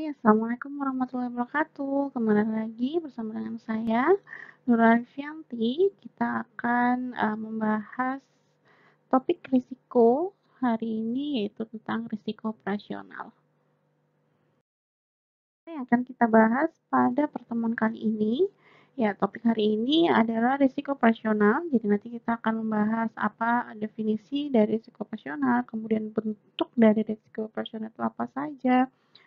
Assalamualaikum warahmatullahi wabarakatuh. Kembali lagi bersama dengan saya, Nurul Arfianti. Kita akan membahas topik risiko hari ini, yaitu tentang risiko operasional. Yang akan kita bahas pada pertemuan kali ini, ya topik hari ini adalah risiko operasional. Jadi nanti kita akan membahas apa definisi dari risiko operasional, kemudian bentuk dari risiko operasional itu apa saja,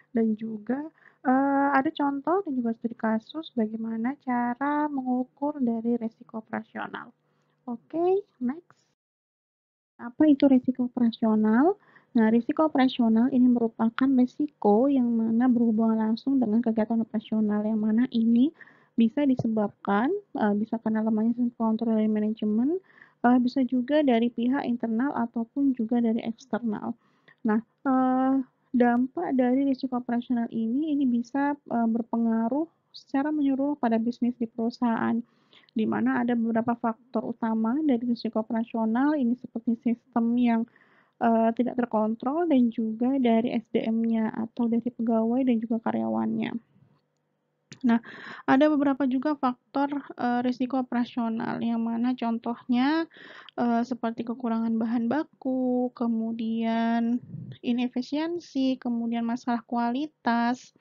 dan juga ada contoh dan juga studi kasus bagaimana cara mengukur dari risiko operasional. Oke, next. Apa itu risiko operasional? Nah, risiko operasional ini merupakan risiko yang mana berhubungan langsung dengan kegiatan operasional, yang mana ini bisa disebabkan, bisa karena lemahnya sistem kontrol dari manajemen, bisa juga dari pihak internal ataupun juga dari eksternal. Nah, dampak dari risiko operasional ini bisa berpengaruh secara menyeluruh pada bisnis di perusahaan, di mana ada beberapa faktor utama dari risiko operasional ini seperti sistem yang tidak terkontrol dan juga dari SDM-nya atau dari pegawai dan juga karyawannya. Nah, ada beberapa juga faktor risiko operasional yang mana contohnya seperti kekurangan bahan baku, kemudian inefisiensi, kemudian masalah kualitas,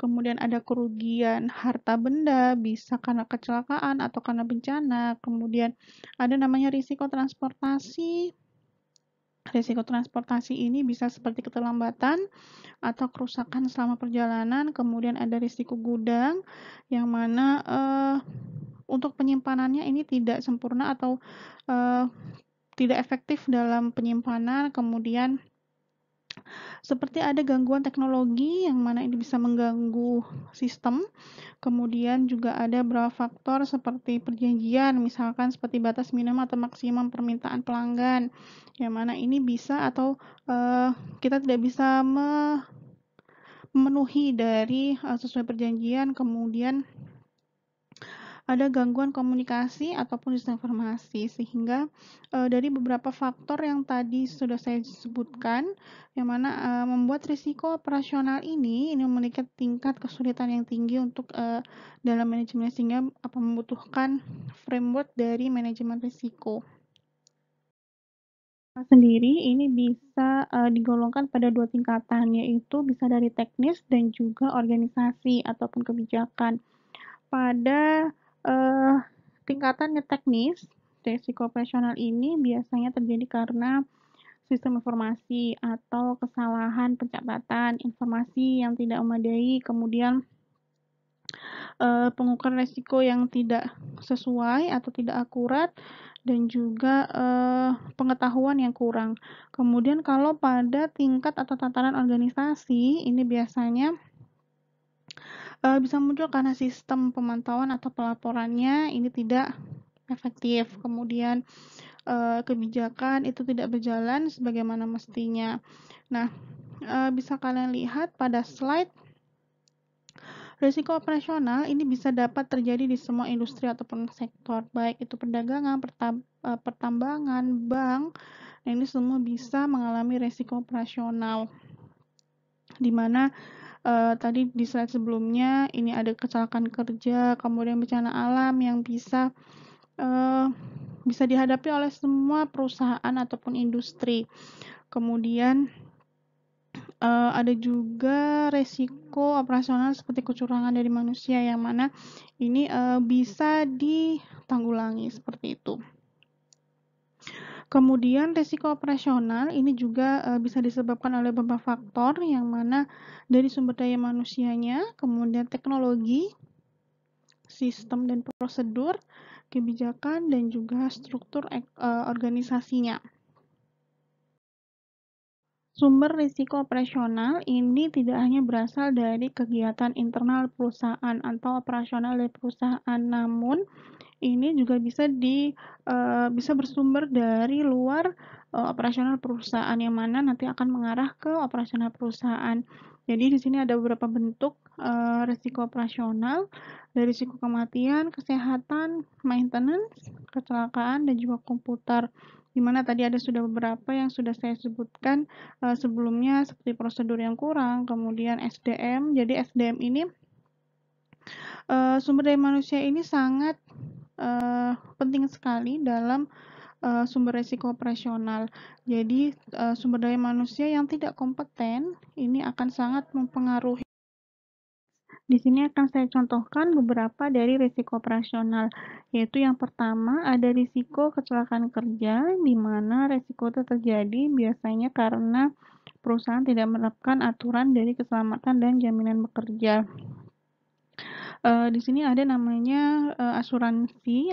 kemudian ada kerugian harta benda, bisa karena kecelakaan atau karena bencana, kemudian ada namanya risiko transportasi. Risiko transportasi ini bisa seperti keterlambatan atau kerusakan selama perjalanan, kemudian ada risiko gudang, yang mana untuk penyimpanannya ini tidak sempurna atau tidak efektif dalam penyimpanan, kemudian seperti ada gangguan teknologi yang mana ini bisa mengganggu sistem, kemudian juga ada beberapa faktor seperti perjanjian, misalkan seperti batas minimum atau maksimum permintaan pelanggan, yang mana ini bisa atau kita tidak bisa memenuhi dari sesuai perjanjian, kemudian ada gangguan komunikasi ataupun disinformasi, sehingga dari beberapa faktor yang tadi sudah saya sebutkan, yang mana membuat risiko operasional ini memiliki tingkat kesulitan yang tinggi untuk dalam manajemen, sehingga membutuhkan framework dari manajemen risiko sendiri. Ini bisa digolongkan pada dua tingkatan, yaitu bisa dari teknis dan juga organisasi ataupun kebijakan. Pada tingkatannya teknis, risiko operasional ini biasanya terjadi karena sistem informasi atau kesalahan pencatatan informasi yang tidak memadai, kemudian pengukuran risiko yang tidak sesuai atau tidak akurat, dan juga pengetahuan yang kurang. Kemudian kalau pada tingkat atau tataran organisasi, ini biasanya bisa muncul karena sistem pemantauan atau pelaporannya ini tidak efektif, kemudian kebijakan itu tidak berjalan sebagaimana mestinya. Nah, bisa kalian lihat pada slide, risiko operasional ini bisa dapat terjadi di semua industri ataupun sektor, baik itu perdagangan, pertambangan, bank. Nah, ini semua bisa mengalami risiko operasional, di mana tadi di slide sebelumnya ini ada kecelakaan kerja, kemudian bencana alam yang bisa dihadapi oleh semua perusahaan ataupun industri. Kemudian ada juga resiko operasional seperti kecurangan dari manusia, yang mana ini bisa ditanggulangi seperti itu. Kemudian risiko operasional ini juga bisa disebabkan oleh beberapa faktor, yang mana dari sumber daya manusianya, kemudian teknologi, sistem dan prosedur, kebijakan, dan juga struktur organisasinya. Sumber risiko operasional ini tidak hanya berasal dari kegiatan internal perusahaan atau operasional dari perusahaan, namun ini juga bisa bersumber dari luar operasional perusahaan, yang mana nanti akan mengarah ke operasional perusahaan. Jadi di sini ada beberapa bentuk risiko operasional, dari risiko kematian, kesehatan, maintenance, kecelakaan, dan juga komputer. di mana tadi ada sudah beberapa yang sudah saya sebutkan sebelumnya, seperti prosedur yang kurang, kemudian SDM. Jadi SDM ini sumber daya manusia ini sangat penting sekali dalam sumber resiko operasional. Jadi sumber daya manusia yang tidak kompeten ini akan sangat mempengaruhi. Di sini akan saya contohkan beberapa dari risiko operasional, yaitu yang pertama ada risiko kecelakaan kerja, di mana risiko itu terjadi biasanya karena perusahaan tidak menerapkan aturan dari keselamatan dan jaminan bekerja. Di sini ada namanya asuransi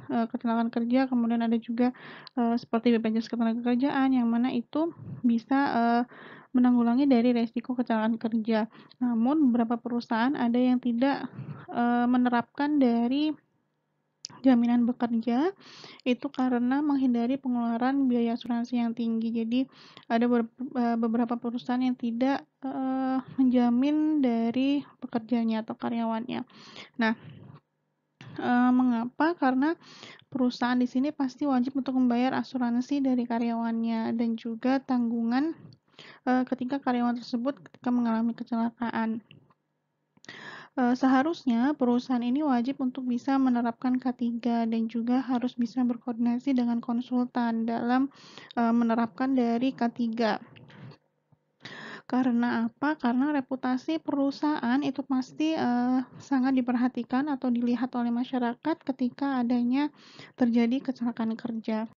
kecelakaan kerja, kemudian ada juga seperti BPJS Ketenagakerjaan, yang mana itu bisa menanggulangi dari resiko kecelakaan kerja. Namun beberapa perusahaan ada yang tidak menerapkan dari jaminan bekerja itu karena menghindari pengeluaran biaya asuransi yang tinggi. Jadi ada beberapa perusahaan yang tidak menjamin dari pekerjanya atau karyawannya. Nah, mengapa? Karena perusahaan di sini pasti wajib untuk membayar asuransi dari karyawannya dan juga tanggungan ketika karyawan tersebut ketika mengalami kecelakaan. Seharusnya perusahaan ini wajib untuk bisa menerapkan K3 dan juga harus bisa berkoordinasi dengan konsultan dalam menerapkan dari K3. Karena apa? Karena reputasi perusahaan itu pasti sangat diperhatikan atau dilihat oleh masyarakat ketika adanya terjadi kecelakaan kerja.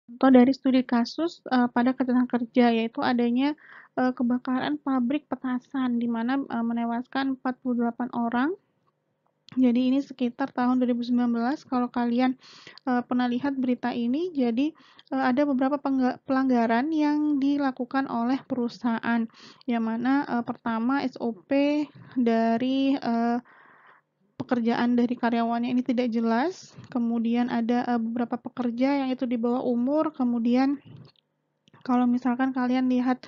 Contoh dari studi kasus pada kecelakaan kerja, yaitu adanya kebakaran pabrik petasan di mana menewaskan 48 orang. Jadi ini sekitar tahun 2019, kalau kalian pernah lihat berita ini. Jadi ada beberapa pelanggaran yang dilakukan oleh perusahaan, yang mana pertama SOP dari pekerjaan dari karyawannya ini tidak jelas, kemudian ada beberapa pekerja yang itu di bawah umur, kemudian kalau misalkan kalian lihat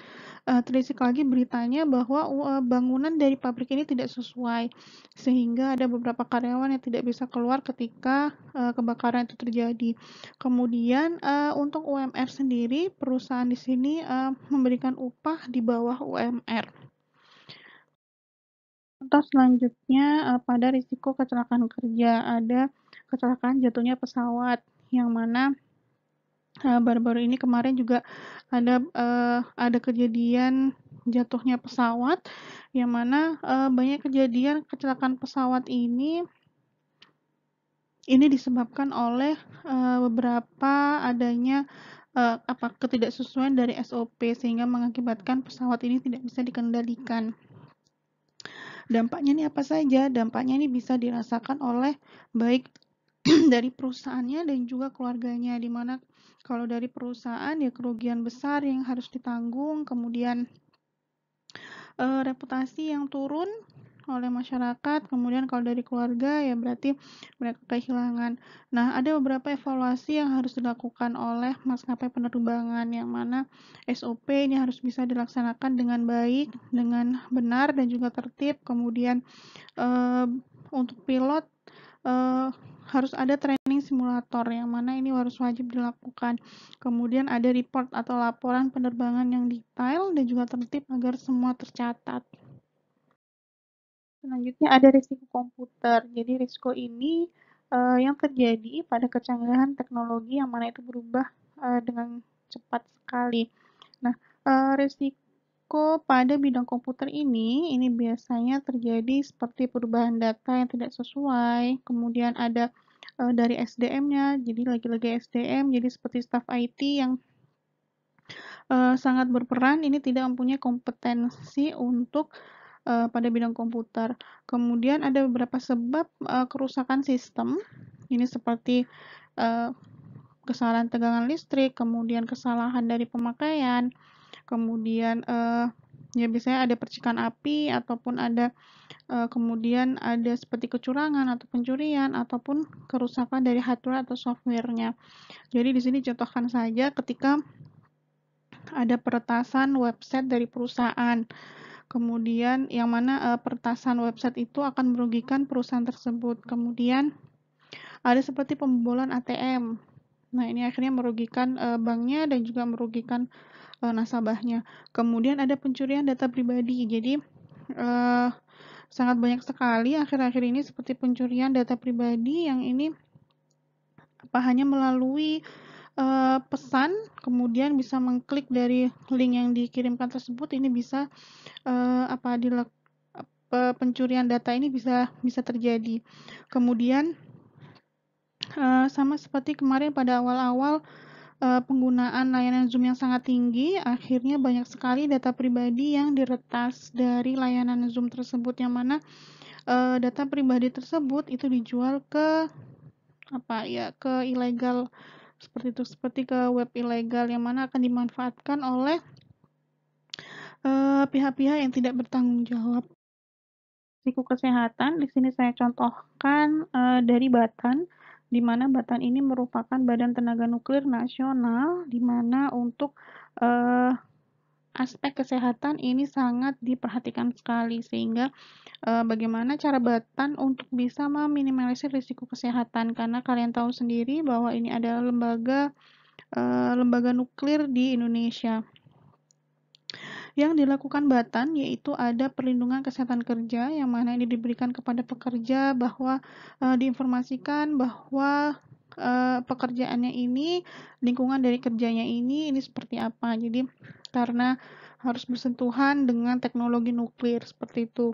telisik lagi beritanya bahwa bangunan dari pabrik ini tidak sesuai, sehingga ada beberapa karyawan yang tidak bisa keluar ketika kebakaran itu terjadi. Kemudian untuk UMR sendiri, perusahaan di sini memberikan upah di bawah UMR. Contoh selanjutnya pada risiko kecelakaan kerja, ada kecelakaan jatuhnya pesawat, yang mana baru-baru ini kemarin juga ada kejadian jatuhnya pesawat, yang mana banyak kejadian kecelakaan pesawat ini disebabkan oleh beberapa adanya ketidaksesuaian dari SOP, sehingga mengakibatkan pesawat ini tidak bisa dikendalikan. Dampaknya ini apa saja? Dampaknya ini bisa dirasakan oleh baik dari perusahaannya dan juga keluarganya, di mana kalau dari perusahaan ya kerugian besar yang harus ditanggung, kemudian reputasi yang turun oleh masyarakat, kemudian kalau dari keluarga ya berarti mereka kehilangan. Nah, ada beberapa evaluasi yang harus dilakukan oleh maskapai penerbangan, yang mana SOP ini harus bisa dilaksanakan dengan baik, dengan benar dan juga tertib. Kemudian untuk pilot harus ada training simulator, yang mana ini harus wajib dilakukan. Kemudian ada report atau laporan penerbangan yang detail dan juga tertib agar semua tercatat. Selanjutnya ada risiko komputer. Jadi risiko ini yang terjadi pada kecanggihan teknologi yang mana itu berubah dengan cepat sekali. Nah, risiko pada bidang komputer ini biasanya terjadi seperti perubahan data yang tidak sesuai, kemudian ada dari SDM-nya, jadi lagi-lagi SDM, jadi seperti staf IT yang sangat berperan, ini tidak mempunyai kompetensi untuk pada bidang komputer. Kemudian ada beberapa sebab kerusakan sistem, ini seperti kesalahan tegangan listrik, kemudian kesalahan dari pemakaian, kemudian ya biasanya ada percikan api, ataupun ada kemudian ada seperti kecurangan atau pencurian, ataupun kerusakan dari hardware atau software-nya. Jadi di sini contohkan saja ketika ada peretasan website dari perusahaan, kemudian yang mana peretasan website itu akan merugikan perusahaan tersebut. Kemudian ada seperti pembobolan ATM. Nah, ini akhirnya merugikan, banknya dan juga merugikan, nasabahnya. Kemudian ada pencurian data pribadi. Jadi, eee, sangat banyak sekali akhir-akhir ini seperti pencurian data pribadi yang ini hanya melalui, pesan, kemudian bisa mengklik dari link yang dikirimkan tersebut, ini bisa, eee, apa, dilak pencurian data ini bisa bisa terjadi. Kemudian, sama seperti kemarin pada awal-awal, penggunaan layanan Zoom yang sangat tinggi, akhirnya banyak sekali data pribadi yang diretas dari layanan Zoom tersebut, yang mana, data pribadi tersebut itu dijual ke, ke ilegal, seperti itu, seperti ke web ilegal yang mana akan dimanfaatkan oleh, pihak-pihak yang tidak bertanggung jawab. Risiko kesehatan di sini saya contohkan, dari Batan, di mana Batan ini merupakan Badan Tenaga Nuklir Nasional, di mana untuk, eee, aspek kesehatan ini sangat diperhatikan sekali, sehingga, bagaimana cara Batan untuk bisa meminimalisir risiko kesehatan, karena kalian tahu sendiri bahwa ini adalah lembaga nuklir di Indonesia. Yang dilakukan Batan yaitu ada perlindungan kesehatan kerja yang mana ini diberikan kepada pekerja bahwa, diinformasikan bahwa, pekerjaannya ini, lingkungan dari kerjanya ini seperti apa. Jadi karena harus bersentuhan dengan teknologi nuklir, seperti itu.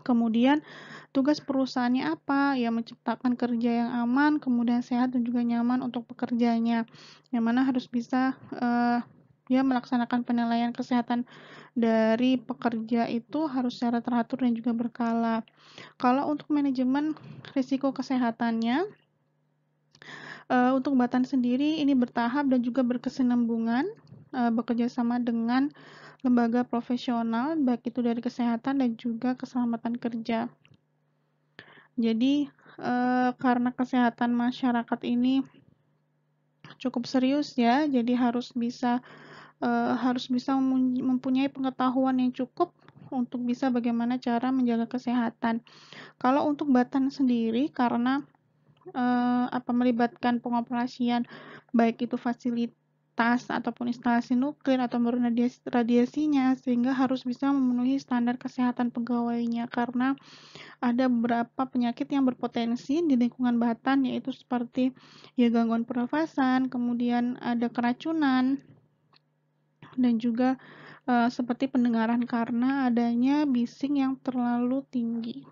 Kemudian tugas perusahaannya apa? Ya menciptakan kerja yang aman, kemudian sehat dan juga nyaman untuk pekerjanya, yang mana harus bisa, ya melaksanakan penilaian kesehatan dari pekerja itu harus secara teratur dan juga berkala. Kalau untuk manajemen risiko kesehatannya, untuk Batan sendiri ini bertahap dan juga berkesinambungan, bekerja sama dengan lembaga profesional, baik itu dari kesehatan dan juga keselamatan kerja. Jadi, karena kesehatan masyarakat ini cukup serius ya, jadi harus bisa mempunyai pengetahuan yang cukup untuk bisa bagaimana cara menjaga kesehatan. Kalau untuk Batan sendiri karena, melibatkan pengoperasian baik itu fasilitas ataupun instalasi nuklir atau radiasinya, sehingga harus bisa memenuhi standar kesehatan pegawainya karena ada beberapa penyakit yang berpotensi di lingkungan Batan, yaitu seperti ya gangguan pernafasan, kemudian ada keracunan, dan juga seperti pendengaran karena adanya bising yang terlalu tinggi.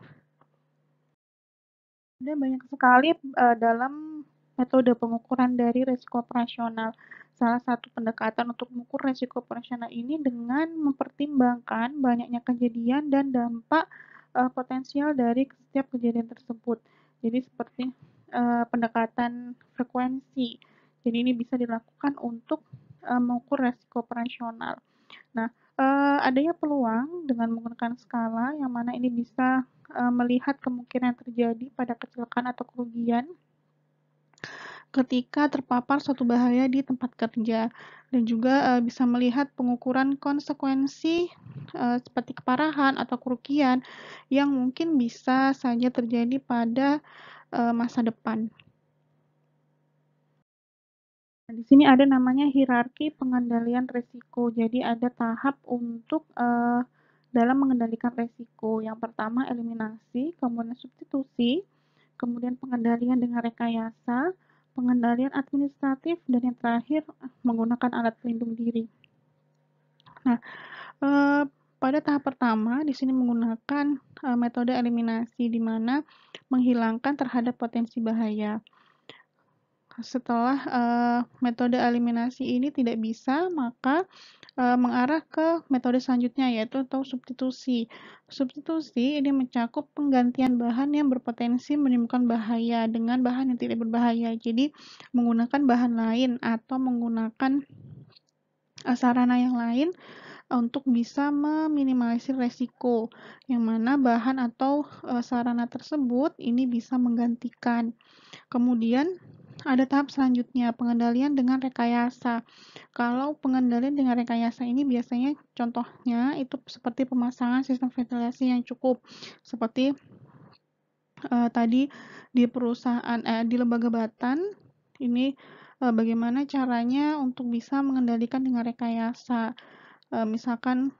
Ada banyak sekali dalam metode pengukuran dari risiko operasional. Salah satu pendekatan untuk mengukur risiko operasional ini dengan mempertimbangkan banyaknya kejadian dan dampak potensial dari setiap kejadian tersebut. Jadi seperti pendekatan frekuensi. Jadi ini bisa dilakukan untuk mengukur risiko operasional. Nah, adanya peluang dengan menggunakan skala yang mana ini bisa, melihat kemungkinan terjadi pada kecelakaan atau kerugian ketika terpapar suatu bahaya di tempat kerja dan juga, bisa melihat pengukuran konsekuensi, seperti keparahan atau kerugian yang mungkin bisa saja terjadi pada, masa depan. Nah, di sini ada namanya hierarki pengendalian risiko. Jadi ada tahap untuk, dalam mengendalikan risiko. Yang pertama eliminasi, kemudian substitusi, kemudian pengendalian dengan rekayasa, pengendalian administratif, dan yang terakhir menggunakan alat pelindung diri. Nah, eee, pada tahap pertama di sini menggunakan, metode eliminasi di mana menghilangkan terhadap potensi bahaya. Setelah, metode eliminasi ini tidak bisa, maka, mengarah ke metode selanjutnya yaitu atau substitusi. Substitusi ini mencakup penggantian bahan yang berpotensi menimbulkan bahaya dengan bahan yang tidak berbahaya. Jadi menggunakan bahan lain atau menggunakan, sarana yang lain untuk bisa meminimalisir resiko, yang mana bahan atau, sarana tersebut ini bisa menggantikan. Kemudian ada tahap selanjutnya, pengendalian dengan rekayasa. Kalau pengendalian dengan rekayasa ini biasanya contohnya itu seperti pemasangan sistem ventilasi yang cukup, seperti, tadi di lembaga Batan, Ini, bagaimana caranya untuk bisa mengendalikan dengan rekayasa. Misalkan,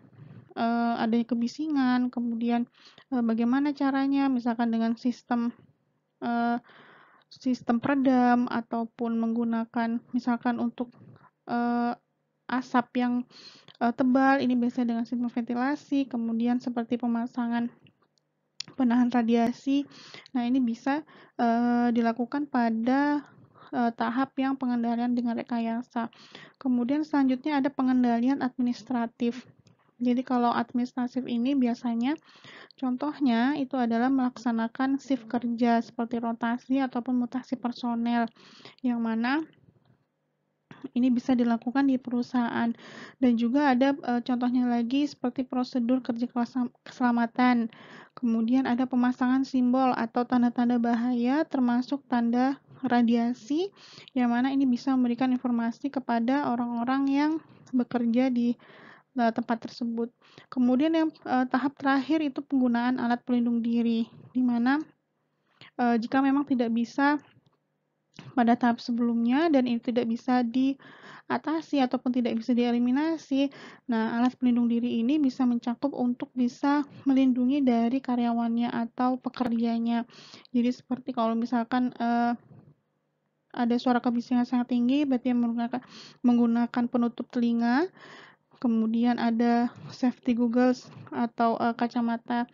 adanya kebisingan, kemudian, bagaimana caranya misalkan dengan eee, sistem peredam ataupun menggunakan misalkan untuk, eee, asap yang, tebal, ini biasanya dengan sistem ventilasi, kemudian seperti pemasangan penahan radiasi. Nah, ini bisa, dilakukan pada, tahap yang pengendalian dengan rekayasa. Kemudian selanjutnya ada pengendalian administratif. Jadi kalau administratif ini biasanya contohnya itu adalah melaksanakan shift kerja seperti rotasi ataupun mutasi personel, yang mana ini bisa dilakukan di perusahaan. Dan juga ada, contohnya lagi seperti prosedur kerja keselamatan. Kemudian ada pemasangan simbol atau tanda-tanda bahaya termasuk tanda radiasi, yang mana ini bisa memberikan informasi kepada orang-orang yang bekerja di, tempat tersebut. Kemudian yang, tahap terakhir itu penggunaan alat pelindung diri, di mana, jika memang tidak bisa pada tahap sebelumnya dan itu tidak bisa diatasi ataupun tidak bisa dieliminasi. Nah, alat pelindung diri ini bisa mencakup untuk bisa melindungi dari karyawannya atau pekerjanya. Jadi seperti kalau misalkan, ada suara kebisingan sangat tinggi, berarti menggunakan penutup telinga, kemudian ada safety goggles atau, kacamata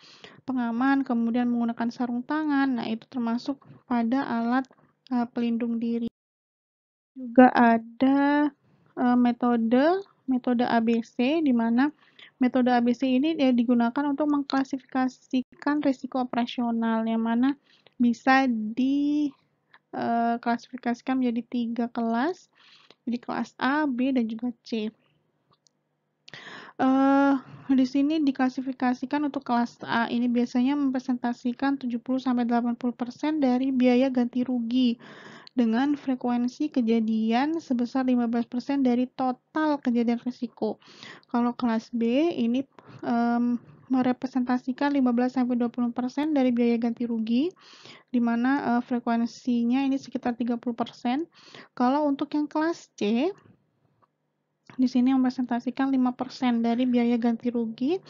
pengaman, kemudian menggunakan sarung tangan. Nah, itu termasuk pada alat, pelindung diri. Juga ada, metode ABC, di mana metode ABC ini digunakan untuk mengklasifikasikan risiko operasional, yang mana bisa klasifikasikan menjadi 3 kelas, jadi kelas A, B, dan juga C. Di sini diklasifikasikan untuk kelas A ini biasanya mempresentasikan 70-80% dari biaya ganti rugi dengan frekuensi kejadian sebesar 15% dari total kejadian risiko. Kalau kelas B ini, merepresentasikan 15-20% dari biaya ganti rugi, di mana, frekuensinya ini sekitar 30%. Kalau untuk yang kelas C, di sini merepresentasikan 5% dari biaya ganti rugi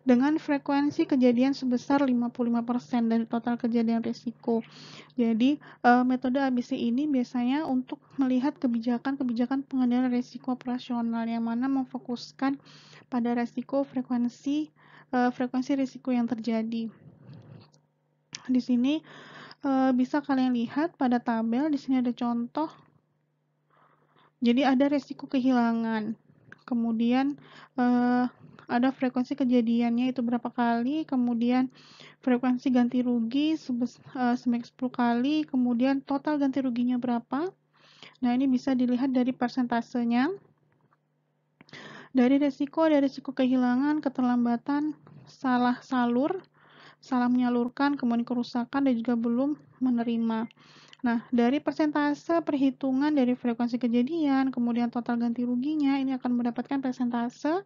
dengan frekuensi kejadian sebesar 55% dari total kejadian risiko. Jadi, metode ABC ini biasanya untuk melihat kebijakan-kebijakan pengendalian risiko operasional yang mana memfokuskan pada frekuensi risiko yang terjadi. Di sini, bisa kalian lihat pada tabel, di sini ada contoh. Jadi ada risiko kehilangan, kemudian, ada frekuensi kejadiannya itu berapa kali, kemudian frekuensi ganti rugi sebanyak 10 kali, kemudian total ganti ruginya berapa. Nah, ini bisa dilihat dari persentasenya. Dari risiko kehilangan, keterlambatan, salah menyalurkan, kemudian kerusakan, dan juga belum menerima. Nah, dari persentase perhitungan dari frekuensi kejadian, kemudian total ganti ruginya, ini akan mendapatkan persentase,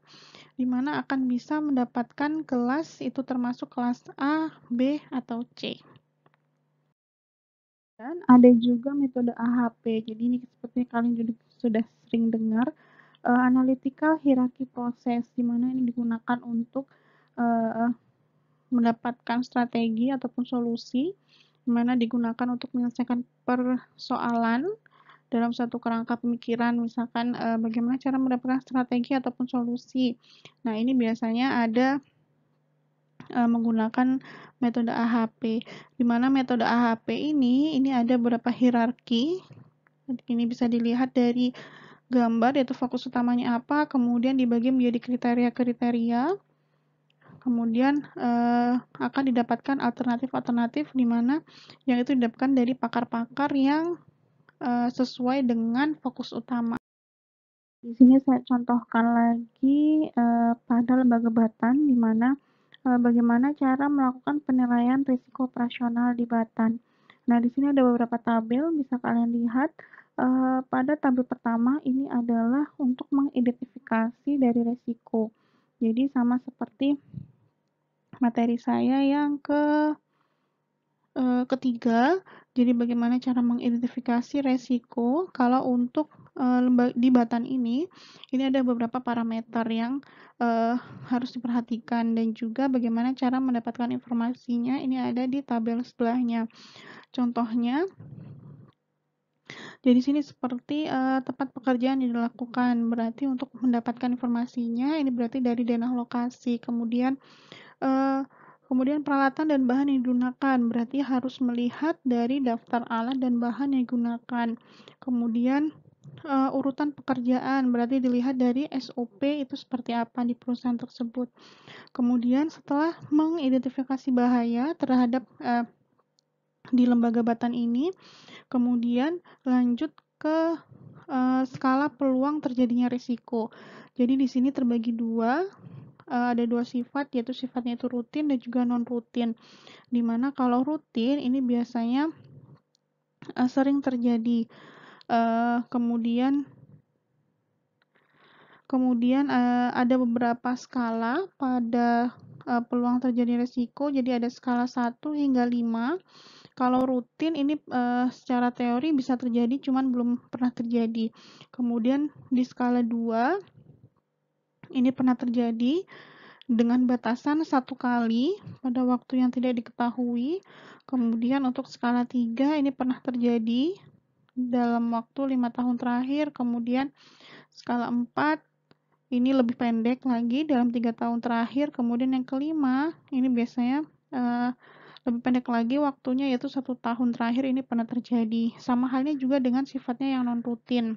di mana akan bisa mendapatkan kelas, itu termasuk kelas A, B, atau C. Dan ada juga metode AHP. Jadi ini seperti kalian juga sudah sering dengar, analytical hierarchy process, di mana ini digunakan untuk, mendapatkan strategi ataupun solusi, di mana digunakan untuk menyelesaikan persoalan dalam suatu kerangka pemikiran, misalkan, bagaimana cara mendapatkan strategi ataupun solusi. Nah, ini biasanya ada, menggunakan metode AHP, di mana metode AHP ini ada beberapa hierarki. Ini bisa dilihat dari gambar, yaitu fokus utamanya apa, kemudian dibagi menjadi kriteria-kriteria, kemudian, akan didapatkan alternatif-alternatif di mana yang itu didapatkan dari pakar-pakar yang, sesuai dengan fokus utama. Di sini saya contohkan lagi, pada lembaga Batan, di mana, bagaimana cara melakukan penilaian risiko operasional di Batan. Nah, di sini ada beberapa tabel, bisa kalian lihat. Pada tabel pertama ini adalah untuk mengidentifikasi dari risiko. Jadi sama seperti materi saya yang ketiga, jadi bagaimana cara mengidentifikasi resiko kalau untuk di Batan ini ada beberapa parameter yang harus diperhatikan dan juga bagaimana cara mendapatkan informasinya ini ada di tabel sebelahnya. Contohnya, jadi sini seperti tempat pekerjaan yang dilakukan, berarti untuk mendapatkan informasinya ini berarti dari denah lokasi, kemudian peralatan dan bahan yang digunakan, berarti harus melihat dari daftar alat dan bahan yang digunakan. Kemudian urutan pekerjaan, berarti dilihat dari SOP itu seperti apa di perusahaan tersebut. Kemudian setelah mengidentifikasi bahaya terhadap di lembaga Batan ini, kemudian lanjut ke skala peluang terjadinya risiko. Jadi di sini terbagi dua, ada dua sifat, yaitu sifatnya itu rutin dan juga non rutin. Dimana kalau rutin ini biasanya sering terjadi. Kemudian ada beberapa skala pada peluang terjadi risiko. Jadi ada skala 1 hingga 5. Kalau rutin ini secara teori bisa terjadi, cuman belum pernah terjadi. Kemudian di skala 2 ini pernah terjadi dengan batasan 1 kali pada waktu yang tidak diketahui. Kemudian untuk skala 3 ini pernah terjadi dalam waktu 5 tahun terakhir. Kemudian skala 4 ini lebih pendek lagi dalam 3 tahun terakhir. Kemudian yang kelima ini biasanya lebih pendek lagi waktunya, yaitu 1 tahun terakhir ini pernah terjadi. Sama halnya juga dengan sifatnya yang non rutin.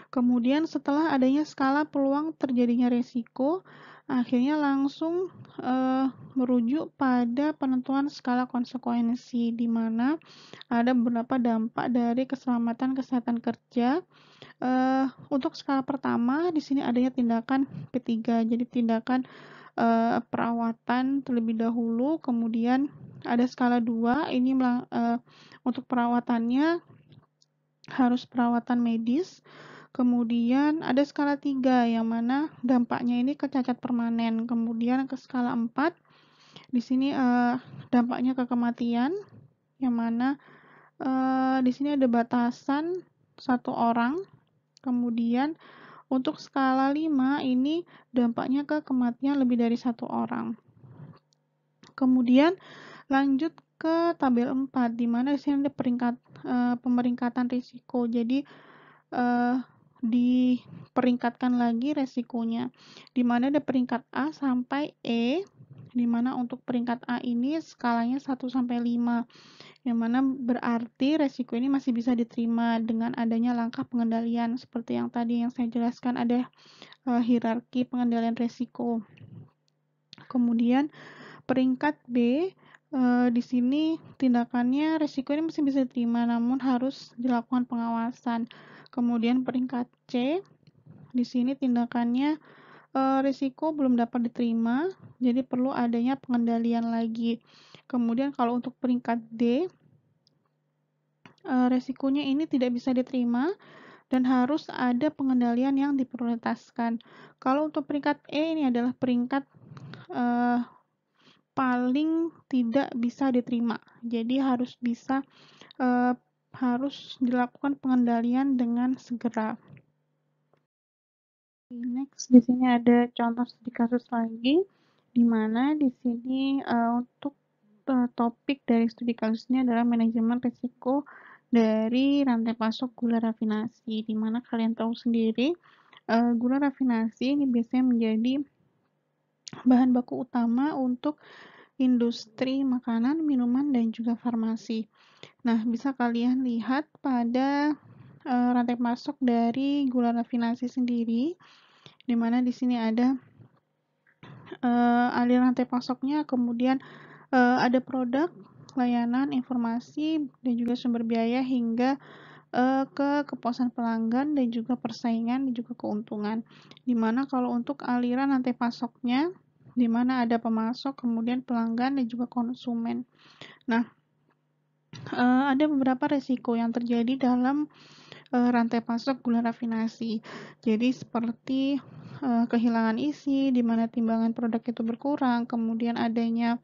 Kemudian setelah adanya skala peluang terjadinya risiko, akhirnya langsung merujuk pada penentuan skala konsekuensi, di mana ada beberapa dampak dari keselamatan kesehatan kerja. Untuk skala pertama di sini adanya tindakan P3, jadi tindakan perawatan terlebih dahulu. Kemudian ada skala 2, ini untuk perawatannya harus perawatan medis. Kemudian ada skala 3 yang mana dampaknya ini ke cacat permanen. Kemudian ke skala 4 di sini dampaknya ke kematian, yang mana di sini ada batasan 1 orang. Kemudian untuk skala 5 ini dampaknya ke kematian lebih dari 1 orang. Kemudian lanjut ke tabel 4, di mana di sini ada peringkat pemeringkatan risiko. Jadi diperingkatkan lagi resikonya, di mana ada peringkat A sampai E, di mana untuk peringkat A ini skalanya 1 sampai 5, yang mana berarti resiko ini masih bisa diterima dengan adanya langkah pengendalian seperti yang tadi yang saya jelaskan, ada hierarki pengendalian resiko. Kemudian peringkat B, di sini tindakannya resiko ini masih bisa diterima, namun harus dilakukan pengawasan. Kemudian peringkat C, di sini tindakannya risiko belum dapat diterima, jadi perlu adanya pengendalian lagi. Kemudian kalau untuk peringkat D, resikonya ini tidak bisa diterima dan harus ada pengendalian yang diprioritaskan. Kalau untuk peringkat E ini adalah peringkat paling tidak bisa diterima, jadi harus dilakukan pengendalian dengan segera. Next, di sini ada contoh studi kasus lagi, di mana di sini untuk topik dari studi kasus ini adalah manajemen risiko dari rantai pasok gula rafinasi, di mana kalian tahu sendiri gula rafinasi ini biasanya menjadi bahan baku utama untuk industri makanan, minuman, dan juga farmasi. Nah, bisa kalian lihat pada rantai pasok dari gula rafinasi sendiri, di mana di sini ada aliran rantai pasoknya, kemudian ada produk, layanan, informasi, dan juga sumber biaya hingga ke kepuasan pelanggan dan juga persaingan dan juga keuntungan. Di mana kalau untuk aliran rantai pasoknya, di mana ada pemasok, kemudian pelanggan dan juga konsumen. Nah, ada beberapa resiko yang terjadi dalam rantai pasok gula rafinasi. Jadi seperti kehilangan isi, di mana timbangan produk itu berkurang, kemudian adanya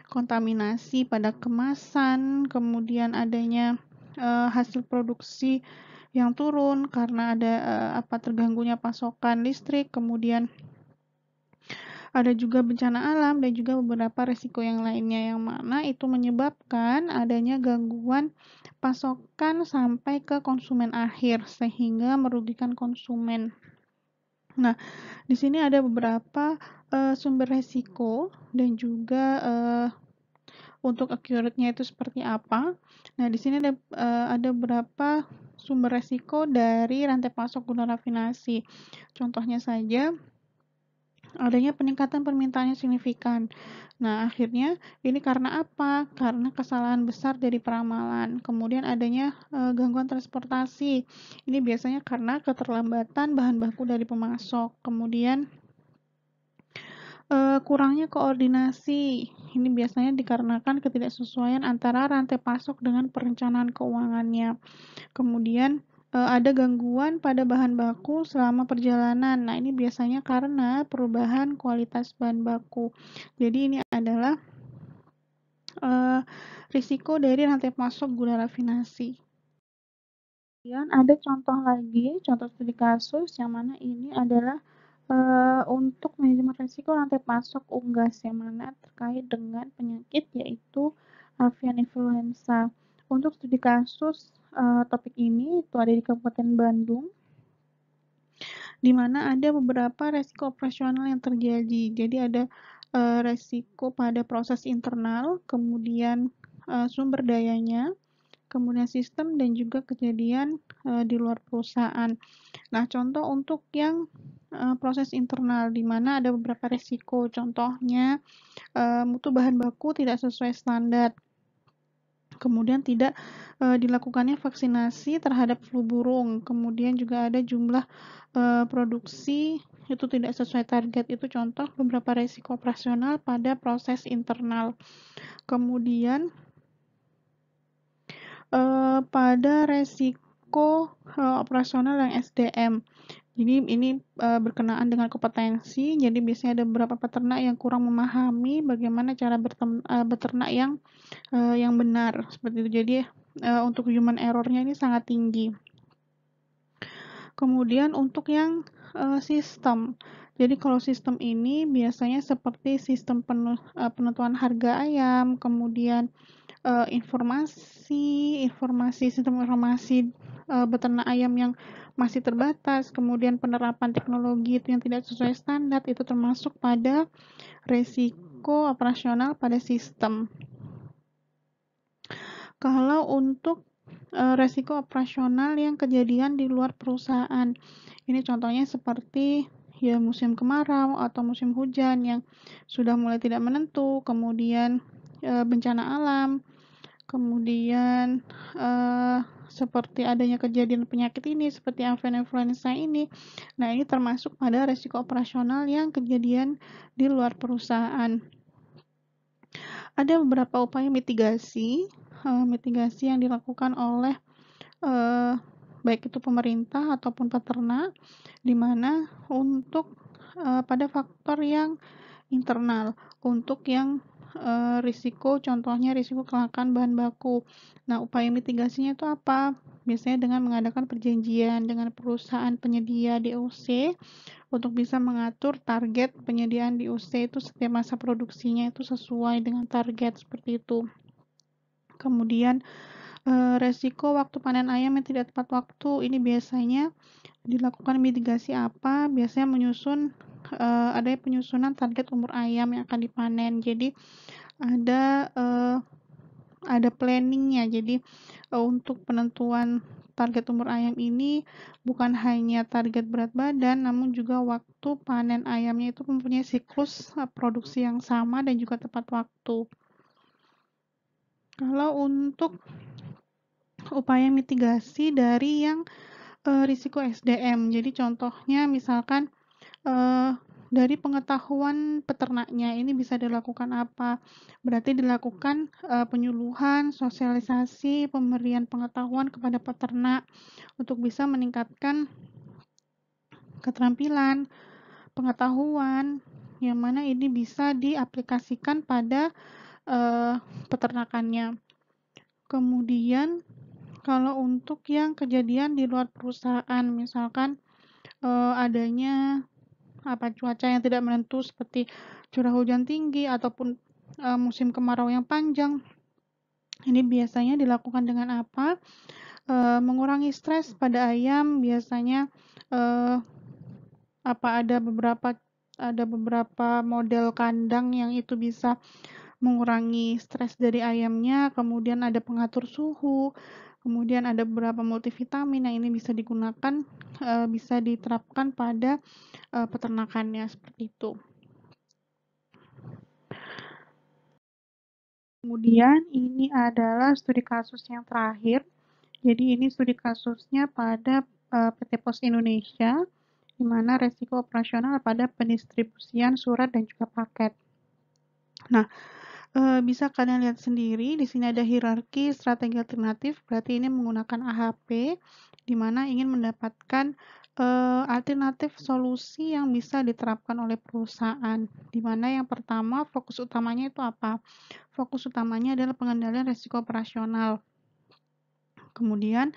kontaminasi pada kemasan, kemudian adanya hasil produksi yang turun karena ada terganggunya pasokan listrik, kemudian ada juga bencana alam dan juga beberapa resiko yang lainnya, yang mana itu menyebabkan adanya gangguan pasokan sampai ke konsumen akhir sehingga merugikan konsumen. Nah, di sini ada beberapa sumber resiko dan juga untuk accurate-nya itu seperti apa. Nah, di sini ada beberapa sumber resiko dari rantai pasok gula rafinasi. Contohnya saja, adanya peningkatan permintaan yang signifikan. Nah, akhirnya ini karena apa? Karena kesalahan besar dari peramalan. Kemudian adanya gangguan transportasi. Ini biasanya karena keterlambatan bahan baku dari pemasok. Kemudian kurangnya koordinasi. Ini biasanya dikarenakan ketidaksesuaian antara rantai pasok dengan perencanaan keuangannya. Kemudian ada gangguan pada bahan baku selama perjalanan. Nah, ini biasanya karena perubahan kualitas bahan baku. Jadi ini adalah risiko dari rantai pasok gula rafinasi. Kemudian ada contoh lagi, contoh studi kasus yang mana ini adalah untuk manajemen risiko rantai pasok unggas yang mana terkait dengan penyakit yaitu avian influenza. Untuk studi kasus topik ini itu ada di Kabupaten Bandung, di mana ada beberapa resiko operasional yang terjadi. Jadi ada resiko pada proses internal, kemudian sumber dayanya, kemudian sistem dan juga kejadian di luar perusahaan. Nah, contoh untuk yang proses internal di mana ada beberapa resiko. Contohnya mutu bahan baku tidak sesuai standar. Kemudian tidak dilakukannya vaksinasi terhadap flu burung. Kemudian juga ada jumlah produksi itu tidak sesuai target. Itu contoh beberapa resiko operasional pada proses internal. Kemudian pada resiko operasional yang SDM. Jadi ini berkenaan dengan kompetensi. Jadi biasanya ada beberapa peternak yang kurang memahami bagaimana cara beternak yang benar seperti itu. Jadi untuk human error-nya ini sangat tinggi. Kemudian untuk yang sistem. Jadi kalau sistem ini biasanya seperti sistem penentuan harga ayam, kemudian sistem informasi beternak ayam yang masih terbatas, kemudian penerapan teknologi itu yang tidak sesuai standar, itu termasuk pada resiko operasional pada sistem. Kalau untuk resiko operasional yang kejadian di luar perusahaan, ini contohnya seperti ya musim kemarau atau musim hujan yang sudah mulai tidak menentu, kemudian bencana alam, kemudian seperti adanya kejadian penyakit ini seperti avian influenza ini. Nah, ini termasuk pada resiko operasional yang kejadian di luar perusahaan. Ada beberapa upaya mitigasi yang dilakukan oleh baik itu pemerintah ataupun peternak, di mana untuk pada faktor yang internal, untuk yang risiko, contohnya risiko kelangkaan bahan baku. Nah, upaya mitigasinya itu apa? Biasanya dengan mengadakan perjanjian dengan perusahaan penyedia DOC untuk bisa mengatur target penyediaan DOC itu setiap masa produksinya itu sesuai dengan target seperti itu. Kemudian resiko waktu panen ayam yang tidak tepat waktu, ini biasanya dilakukan mitigasi apa? Biasanya menyusun ada penyusunan target umur ayam yang akan dipanen. Jadi ada planningnya. Jadi untuk penentuan target umur ayam ini bukan hanya target berat badan, namun juga waktu panen ayamnya itu mempunyai siklus produksi yang sama dan juga tepat waktu. Kalau untuk upaya mitigasi dari yang risiko SDM, jadi contohnya misalkan dari pengetahuan peternaknya ini bisa dilakukan apa? Berarti dilakukan penyuluhan, sosialisasi, pemberian pengetahuan kepada peternak untuk bisa meningkatkan keterampilan, pengetahuan yang mana ini bisa diaplikasikan pada peternakannya. Kemudian kalau untuk yang kejadian di luar perusahaan, misalkan adanya cuaca yang tidak menentu seperti curah hujan tinggi ataupun musim kemarau yang panjang. Ini biasanya dilakukan dengan apa? Mengurangi stres pada ayam biasanya ada beberapa model kandang yang itu bisa mengurangi stres dari ayamnya, kemudian ada pengatur suhu, kemudian ada beberapa multivitamin yang ini bisa digunakan, bisa diterapkan pada peternakannya seperti itu. Kemudian ini adalah studi kasus yang terakhir. Jadi ini studi kasusnya pada PT Pos Indonesia, di mana resiko operasional pada pendistribusian surat dan juga paket. Nah, bisa kalian lihat sendiri, di sini ada hierarki strategi alternatif, berarti ini menggunakan AHP, di mana ingin mendapatkan alternatif solusi yang bisa diterapkan oleh perusahaan. Di mana yang pertama, fokus utamanya itu apa? Fokus utamanya adalah pengendalian risiko operasional. Kemudian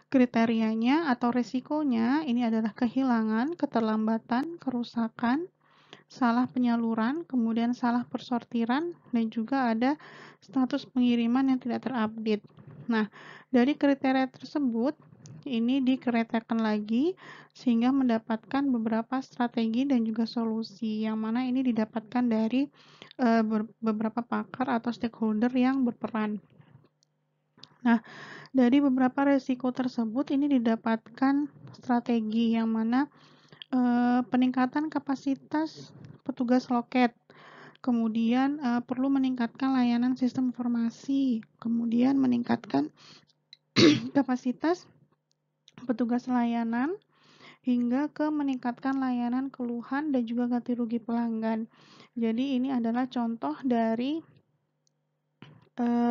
kriterianya atau risikonya ini adalah kehilangan, keterlambatan, kerusakan, salah penyaluran, kemudian salah persortiran, dan juga ada status pengiriman yang tidak terupdate. Nah, dari kriteria tersebut, ini dikeretakan lagi sehingga mendapatkan beberapa strategi dan juga solusi, yang mana ini didapatkan dari beberapa pakar atau stakeholder yang berperan. Nah, dari beberapa risiko tersebut ini didapatkan strategi yang mana peningkatan kapasitas petugas loket, kemudian perlu meningkatkan layanan sistem informasi, kemudian meningkatkan kapasitas petugas layanan, hingga ke meningkatkan layanan keluhan dan juga ganti rugi pelanggan. Jadi ini adalah contoh dari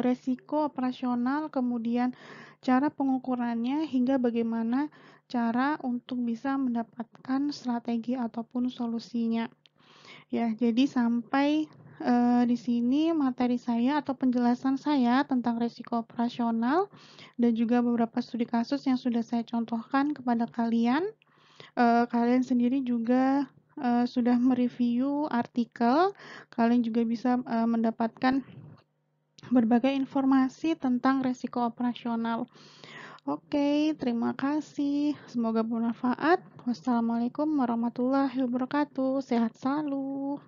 resiko operasional, kemudian cara pengukurannya, hingga bagaimana cara untuk bisa mendapatkan strategi ataupun solusinya. Ya, jadi sampai di sini materi saya atau penjelasan saya tentang risiko operasional dan juga beberapa studi kasus yang sudah saya contohkan kepada kalian. Kalian sendiri juga sudah mereview artikel, kalian juga bisa mendapatkan berbagai informasi tentang risiko operasional. Oke, terima kasih. Semoga bermanfaat. Wassalamualaikum warahmatullahi wabarakatuh. Sehat selalu.